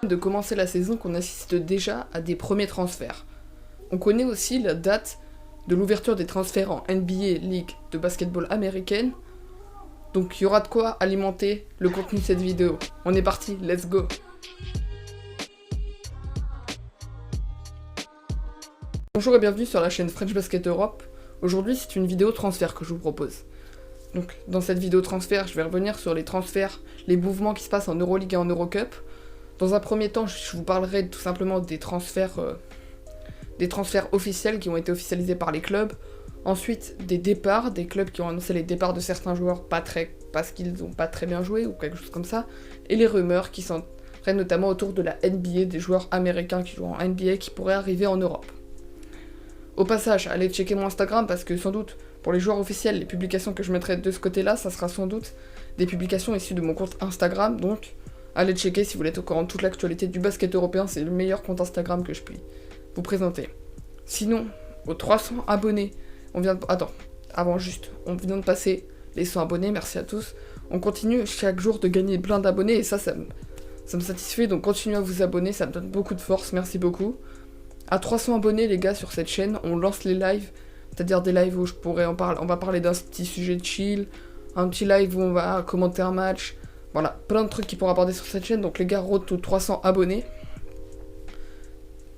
De commencer la saison qu'on assiste déjà à des premiers transferts. On connaît aussi la date de l'ouverture des transferts en NBA League de basketball américaine. Donc il y aura de quoi alimenter le contenu de cette vidéo. On est parti, let's go. Bonjour et bienvenue sur la chaîne French Basket Europe. Aujourd'hui c'est une vidéo transfert que je vous propose. Donc dans cette vidéo transfert, je vais revenir sur les transferts, les mouvements qui se passent en Euroleague et en Eurocup. Dans un premier temps, je vous parlerai tout simplement des transferts officiels qui ont été officialisés par les clubs. Ensuite, des départs, des clubs qui ont annoncé les départs de certains joueurs parce qu'ils n'ont pas très bien joué ou quelque chose comme ça. Et les rumeurs qui s'entraînent notamment autour de la NBA, des joueurs américains qui jouent en NBA qui pourraient arriver en Europe. Au passage, allez checker mon Instagram parce que sans doute, pour les joueurs officiels, les publications que je mettrai de ce côté-là, ça sera sans doute des publications issues de mon compte Instagram, donc allez checker si vous voulez être au courant de toute l'actualité du basket européen, c'est le meilleur compte Instagram que je puis vous présenter. Sinon, aux 300 abonnés, on vient de passer les 100 abonnés, merci à tous. On continue chaque jour de gagner plein d'abonnés et ça me satisfait, donc continuez à vous abonner, ça me donne beaucoup de force, merci beaucoup. À 300 abonnés les gars sur cette chaîne, on lance les lives, c'est-à-dire des lives où on va parler d'un petit sujet chill, un petit live où on va commenter un match. Voilà, plein de trucs qui pourront aborder sur cette chaîne, donc les gars, road to 300 abonnés.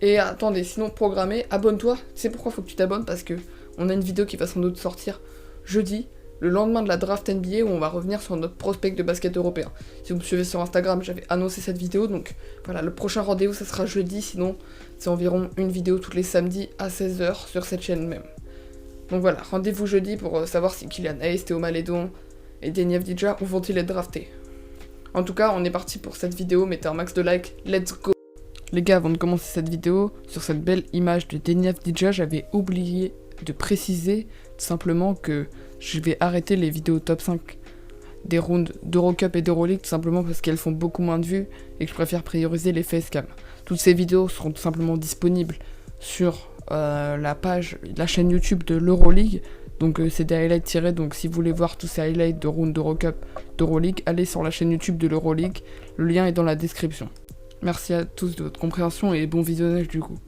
Et attendez, sinon programmé, abonne-toi. Tu sais pourquoi faut que tu t'abonnes? Parce que on a une vidéo qui va sans doute sortir jeudi, le lendemain de la draft NBA, où on va revenir sur notre prospect de basket européen. Si vous me suivez sur Instagram, j'avais annoncé cette vidéo, donc voilà, le prochain rendez-vous, ça sera jeudi, sinon c'est environ une vidéo tous les samedis à 16h sur cette chaîne même. Donc voilà, rendez-vous jeudi pour savoir si Kylian Hayes, Théo Malédon et Deni Avdija vont-ils être draftés. En tout cas, on est parti pour cette vidéo, mettez un max de likes, let's go. Les gars, avant de commencer cette vidéo, sur cette belle image de Deni Avdija, j'avais oublié de préciser tout simplement que je vais arrêter les vidéos top 5 des rounds d'Eurocup et d'Euroleague, tout simplement parce qu'elles font beaucoup moins de vues et que je préfère prioriser les facecam. Toutes ces vidéos seront tout simplement disponibles sur la chaîne YouTube de l'Euroleague. Donc c'est des highlights tirés, donc si vous voulez voir tous ces highlights de round d'Eurocup, d'Euroleague, allez sur la chaîne YouTube de l'Euroleague, le lien est dans la description. Merci à tous de votre compréhension et bon visionnage du coup.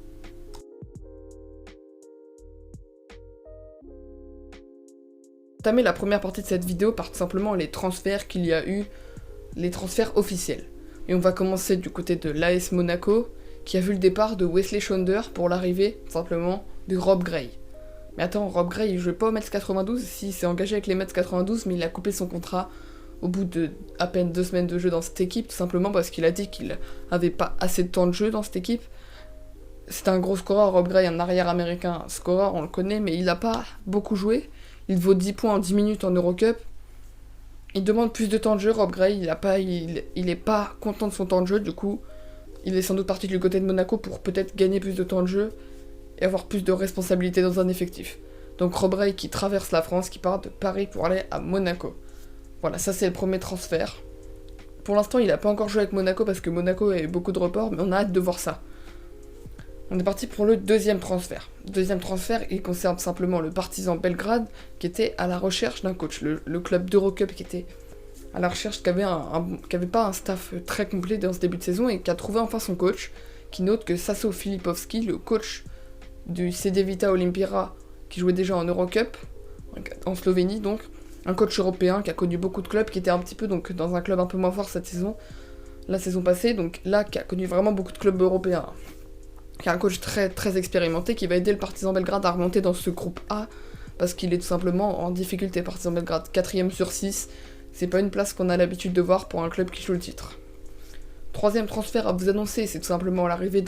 Entamer la première partie de cette vidéo par tout simplement les transferts qu'il y a eu, les transferts officiels. Et on va commencer du côté de l'AS Monaco, qui a vu le départ de Wesley Schauder pour l'arrivée, tout simplement, de Rob Gray. Mais attends, Rob Gray, il jouait pas au Mets 92, si, il s'est engagé avec les Mets 92, mais il a coupé son contrat au bout de à peine 2 semaines de jeu dans cette équipe, tout simplement parce qu'il a dit qu'il avait pas assez de temps de jeu dans cette équipe. C'est un gros scoreur, Rob Gray, un arrière américain, scoreur, on le connaît, mais il a pas beaucoup joué. Il vaut 10 points en 10 minutes en Eurocup. Il demande plus de temps de jeu, Rob Gray, il est pas content de son temps de jeu, du coup, il est sans doute parti du côté de Monaco pour peut-être gagner plus de temps de jeu et avoir plus de responsabilités dans un effectif. Donc Rob Gray qui traverse la France, qui part de Paris pour aller à Monaco. Voilà, ça c'est le premier transfert. Pour l'instant, il n'a pas encore joué avec Monaco parce que Monaco a eu beaucoup de reports, mais on a hâte de voir ça. On est parti pour le deuxième transfert. Le deuxième transfert, il concerne simplement le Partizan Belgrade qui était à la recherche d'un coach. Le club d'Eurocup qui était à la recherche, qui avait pas un staff très complet dans ce début de saison et qui a trouvé enfin son coach, qui note que Saso Filipovski, le coach du CD Vita Olimpira, qui jouait déjà en Eurocup, en Slovénie donc, un coach européen qui a connu beaucoup de clubs, qui était un petit peu donc dans un club un peu moins fort cette saison, la saison passée, donc là qui a connu vraiment beaucoup de clubs européens, qui est un coach très très expérimenté, qui va aider le Partizan Belgrade à remonter dans ce groupe A, parce qu'il est tout simplement en difficulté. Partizan Belgrade 4ème sur 6, c'est pas une place qu'on a l'habitude de voir pour un club qui joue le titre. Troisième transfert à vous annoncer, c'est tout simplement l'arrivée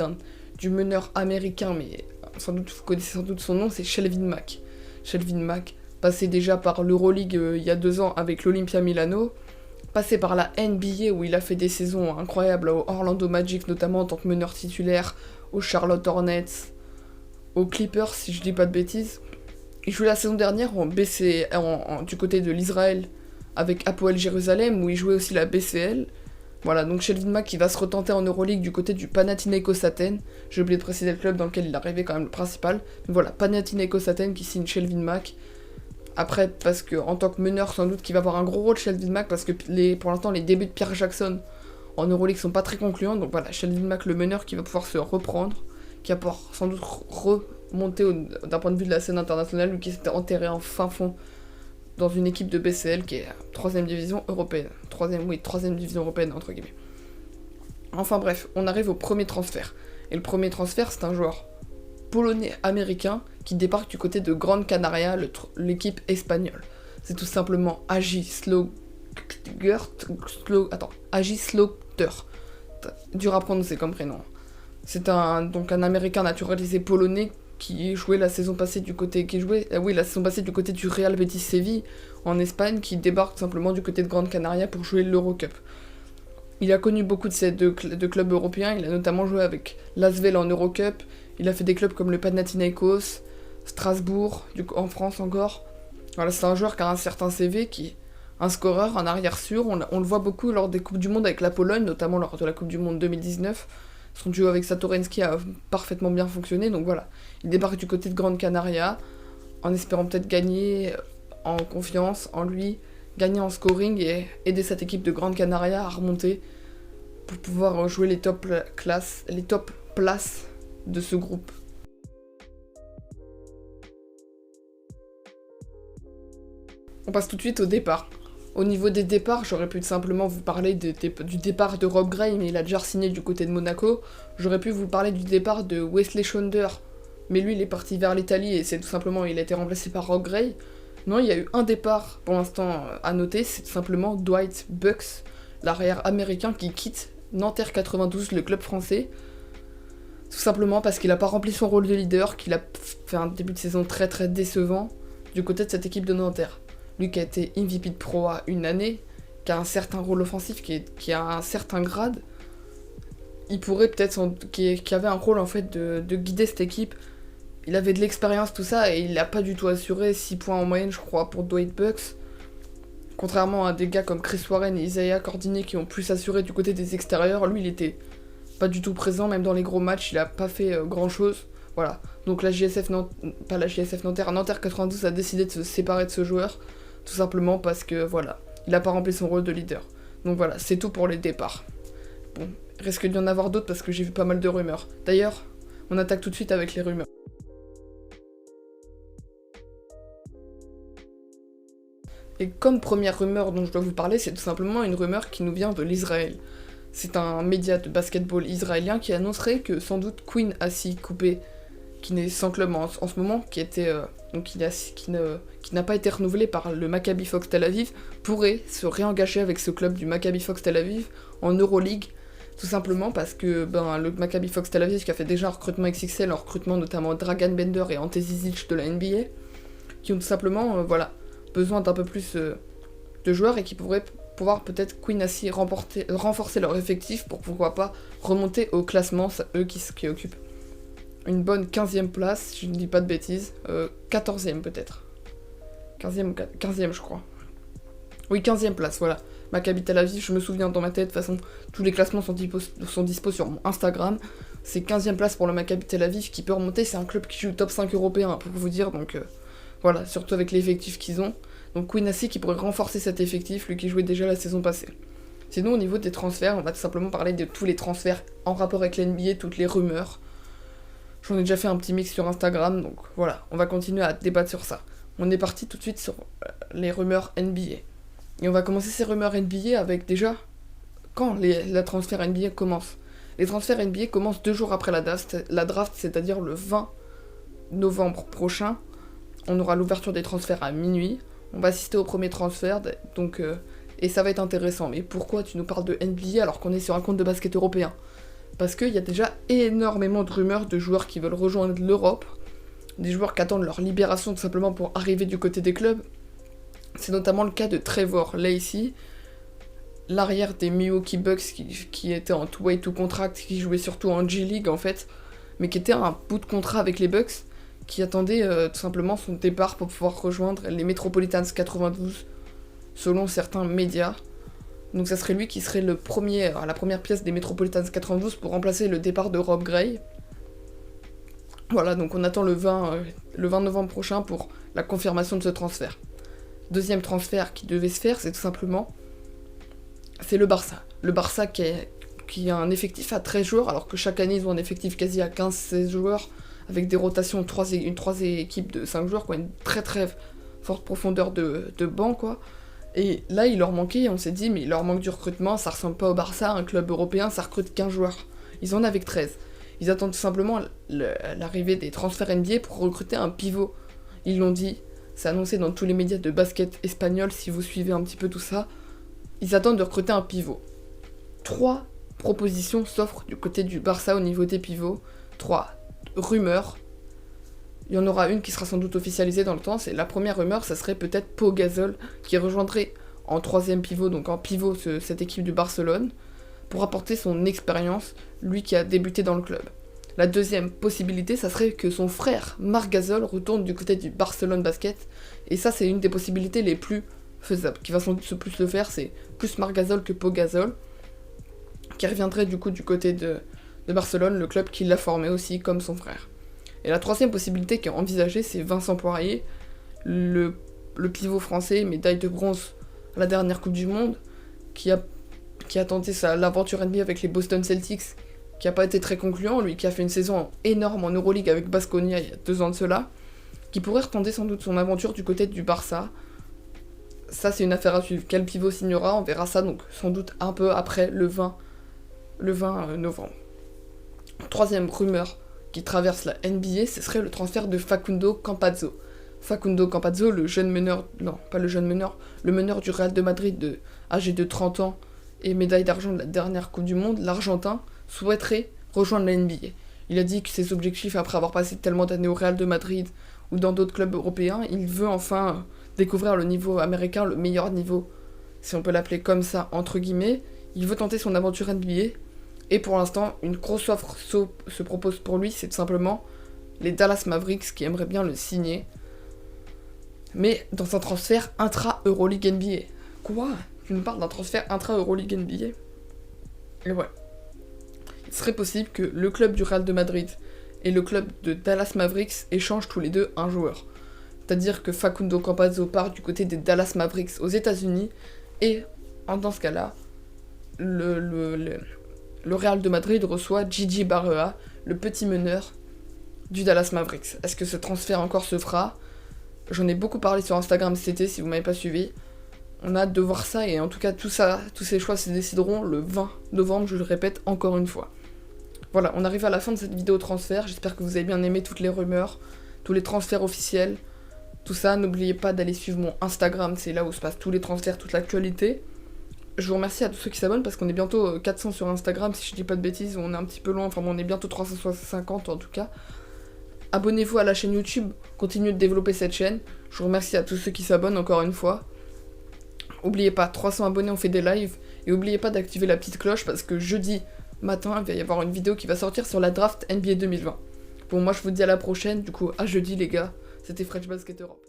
du meneur américain, mais vous connaissez sans doute son nom, c'est Shelvin Mack. Shelvin Mack, passé déjà par l'Euroleague il y a 2 ans avec l'Olympia Milano, passé par la NBA où il a fait des saisons incroyables au Orlando Magic notamment en tant que meneur titulaire, aux Charlotte Hornets, aux Clippers si je dis pas de bêtises. Il jouait la saison dernière du côté de l'Israël avec Hapoel Jérusalem où il jouait aussi la BCL. Voilà, donc Shelvin Mack qui va se retenter en Euroleague du côté du Panathinaikos Athènes. J'ai oublié de préciser le club dans lequel il est arrivé, quand même le principal. Mais voilà, Panathinaikos Athènes qui signe Shelvin Mack. Après, parce que en tant que meneur, sans doute qu'il va avoir un gros rôle Shelvin Mack, parce que pour l'instant, les débuts de Pierre Jackson en Euroleague sont pas très concluants, donc voilà, Sheldon Mac, le meneur, qui va pouvoir se reprendre, qui va pouvoir sans doute remonter d'un point de vue de la scène internationale, lui qui s'était enterré en fin fond dans une équipe de BCL qui est 3ème division européenne. 3ème division européenne, entre guillemets. Enfin bref, on arrive au premier transfert. Et le premier transfert, c'est un joueur polonais-américain qui débarque du côté de Gran Canaria, l'équipe espagnole. C'est tout simplement Agi Slaughter. Dur à prononcer comme prénom. C'est donc un américain naturalisé polonais qui jouait la saison passée du côté du côté du Real Betis Séville en Espagne, qui débarque simplement du côté de Gran Canaria pour jouer l'Eurocup. Il a connu beaucoup de clubs européens, il a notamment joué avec l'Asvel en Eurocup, il a fait des clubs comme le Panathinaikos, Strasbourg, en France encore. Voilà, c'est un joueur qui a un certain CV, un scoreur, un arrière sûr, on le voit beaucoup lors des Coupes du Monde avec la Pologne, notamment lors de la Coupe du Monde 2019. Son duo avec Satoransky a parfaitement bien fonctionné, donc voilà. Il débarque du côté de Gran Canaria, en espérant peut-être gagner en confiance en lui, gagner en scoring et aider cette équipe de Gran Canaria à remonter pour pouvoir jouer les top places de ce groupe. On passe tout de suite au départ. Au niveau des départs, j'aurais pu simplement vous parler du départ de Rob Gray, mais il a déjà signé du côté de Monaco. J'aurais pu vous parler du départ de Wesley Schonder, mais lui il est parti vers l'Italie et c'est tout simplement, il a été remplacé par Rob Gray. Non, il y a eu un départ pour l'instant à noter, c'est tout simplement Dwight Bucks, l'arrière américain qui quitte Nanterre 92, le club français. Tout simplement parce qu'il n'a pas rempli son rôle de leader, qu'il a fait un début de saison très très décevant du côté de cette équipe de Nanterre. Lui qui a été MVP de Pro A une année, qui a un certain rôle offensif, qui a un certain grade, il pourrait peut-être, qui avait un rôle en fait de guider cette équipe. Il avait de l'expérience, tout ça, et il n'a pas du tout assuré 6 points en moyenne, je crois, pour Dwight Bucks. Contrairement à des gars comme Chris Warren et Isaiah Cordinet qui ont plus assuré du côté des extérieurs, lui il était pas du tout présent, même dans les gros matchs, il a pas fait grand chose. Voilà. Donc Nanterre 92 a décidé de se séparer de ce joueur. Tout simplement parce que, voilà, il n'a pas rempli son rôle de leader. Donc voilà, c'est tout pour les départs. Bon, il risque d'y en avoir d'autres parce que j'ai vu pas mal de rumeurs. D'ailleurs, on attaque tout de suite avec les rumeurs. Et comme première rumeur dont je dois vous parler, c'est tout simplement une rumeur qui nous vient de l'Israël. C'est un média de basketball israélien qui annoncerait que sans doute Queen Assi Coupé, qui n'est sans club en ce moment, qui n'a pas été renouvelé par le Maccabi Fox Tel Aviv, pourrait se réengager avec ce club du Maccabi Fox Tel Aviv en Euroleague, tout simplement parce que le Maccabi Fox Tel Aviv, qui a fait déjà un recrutement XXL, en recrutement notamment Dragan Bender et Ante Zizic de la NBA, qui ont tout simplement besoin d'un peu plus de joueurs et qui pourraient pouvoir peut-être Queen Assi renforcer leur effectif pour pourquoi pas remonter au classement, eux qui occupent une bonne 15e place, si je ne dis pas de bêtises, 14e peut-être. 15e je crois. Oui, 15e place, voilà. Maccabi Tel Aviv, je me souviens dans ma tête, de toute façon, tous les classements sont dispo sur mon Instagram. C'est 15e place pour le Maccabi Tel Aviv qui peut remonter, c'est un club qui joue top 5 européen, pour vous dire, donc voilà, surtout avec l'effectif qu'ils ont. Donc Queen Assi qui pourrait renforcer cet effectif, lui qui jouait déjà la saison passée. Sinon, au niveau des transferts, on va tout simplement parler de tous les transferts en rapport avec l'NBA, toutes les rumeurs. J'en ai déjà fait un petit mix sur Instagram, donc voilà, on va continuer à débattre sur ça. On est parti tout de suite sur les rumeurs NBA. Et on va commencer ces rumeurs NBA avec déjà quand la transfert NBA commence. Les transferts NBA commencent 2 jours après la draft, c'est-à-dire le 20 novembre prochain. On aura l'ouverture des transferts à minuit. On va assister au premier transfert, donc et ça va être intéressant. Mais pourquoi tu nous parles de NBA alors qu'on est sur un compte de basket européen ? Parce qu'il y a déjà énormément de rumeurs de joueurs qui veulent rejoindre l'Europe, des joueurs qui attendent leur libération tout simplement pour arriver du côté des clubs. C'est notamment le cas de Trevor Lacey, l'arrière des Milwaukee Bucks qui était en two-way to contract, qui jouait surtout en G-League en fait, mais qui était à un bout de contrat avec les Bucks, qui attendait tout simplement son départ pour pouvoir rejoindre les Metropolitans 92, selon certains médias. Donc ça serait lui qui serait la première pièce des Metropolitans 92 pour remplacer le départ de Rob Gray. Voilà, donc on attend le 20 novembre prochain pour la confirmation de ce transfert. Deuxième transfert qui devait se faire, c'est tout simplement... c'est le Barça. Le Barça qui a un effectif à 13 joueurs, alors que chaque année ils ont un effectif quasi à 15-16 joueurs, avec des rotations, une 3 équipes de 5 joueurs, quoi, une très très forte profondeur de banc, quoi. Et là, il leur manquait, et on s'est dit, mais il leur manque du recrutement, ça ressemble pas au Barça, un club européen, ça recrute 15 joueurs. Ils en avaient que 13. Ils attendent tout simplement l'arrivée des transferts NBA pour recruter un pivot. Ils l'ont dit, c'est annoncé dans tous les médias de basket espagnol, si vous suivez un petit peu tout ça. Ils attendent de recruter un pivot. 3 propositions s'offrent du côté du Barça au niveau des pivots. 3 rumeurs. Il y en aura une qui sera sans doute officialisée dans le temps. C'est la première rumeur, ça serait peut-être Pau Gasol qui rejoindrait en 3e pivot, donc en pivot cette équipe du Barcelone, pour apporter son expérience, lui qui a débuté dans le club. La deuxième possibilité, ça serait que son frère, Marc Gasol, retourne du côté du Barcelone Basket, et ça c'est une des possibilités les plus faisables. Qui va sans doute plus le faire, c'est plus Marc Gasol que Pau Gasol, qui reviendrait du coup du côté de Barcelone, le club qui l'a formé aussi comme son frère. Et la troisième possibilité qui est envisagée, c'est Vincent Poirier, le pivot français, médaille de bronze à la dernière Coupe du Monde, qui a tenté l'aventure NBA avec les Boston Celtics, qui n'a pas été très concluant, lui qui a fait une saison énorme en Euroleague avec Baskonia il y a 2 ans de cela, qui pourrait retenter sans doute son aventure du côté du Barça. Ça c'est une affaire à suivre. Quel pivot signera, on verra ça donc sans doute un peu après le 20 novembre. Troisième rumeur qui traverse la NBA, ce serait le transfert de Facundo Campazzo. Facundo Campazzo, le meneur du Real de Madrid âgé de 30 ans et médaille d'argent de la dernière Coupe du Monde, l'Argentin souhaiterait rejoindre la NBA. Il a dit que ses objectifs, après avoir passé tellement d'années au Real de Madrid ou dans d'autres clubs européens, il veut enfin découvrir le niveau américain, le meilleur niveau, si on peut l'appeler comme ça, entre guillemets. Il veut tenter son aventure NBA. Et pour l'instant, une grosse offre se propose pour lui, c'est tout simplement les Dallas Mavericks qui aimeraient bien le signer. Mais dans un transfert intra-Euroleague NBA. Quoi ? Tu nous parles d'un transfert intra-Euroleague NBA ? Et ouais. Il serait possible que le club du Real de Madrid et le club de Dallas Mavericks échangent tous les deux un joueur. C'est-à-dire que Facundo Campazzo part du côté des Dallas Mavericks aux États-Unis et dans ce cas-là, le Real de Madrid reçoit Gigi Barrea, le petit meneur du Dallas Mavericks. Est-ce que ce transfert encore se fera ? J'en ai beaucoup parlé sur Instagram cet été, si vous m'avez pas suivi. On a hâte de voir ça, et en tout cas, tous ces choix se décideront le 20 novembre, je le répète encore une fois. Voilà, on arrive à la fin de cette vidéo transfert. J'espère que vous avez bien aimé toutes les rumeurs, tous les transferts officiels, tout ça. N'oubliez pas d'aller suivre mon Instagram, c'est là où se passent tous les transferts, toute l'actualité. Je vous remercie à tous ceux qui s'abonnent parce qu'on est bientôt 400 sur Instagram, si je dis pas de bêtises, on est un petit peu loin, enfin bon, on est bientôt 350 en tout cas. Abonnez-vous à la chaîne YouTube, continuez de développer cette chaîne. Je vous remercie à tous ceux qui s'abonnent encore une fois. N'oubliez pas, 300 abonnés, on fait des lives. Et n'oubliez pas d'activer la petite cloche parce que jeudi matin, il va y avoir une vidéo qui va sortir sur la draft NBA 2020. Bon, moi je vous dis à la prochaine, du coup à jeudi les gars, c'était French Basket Europe.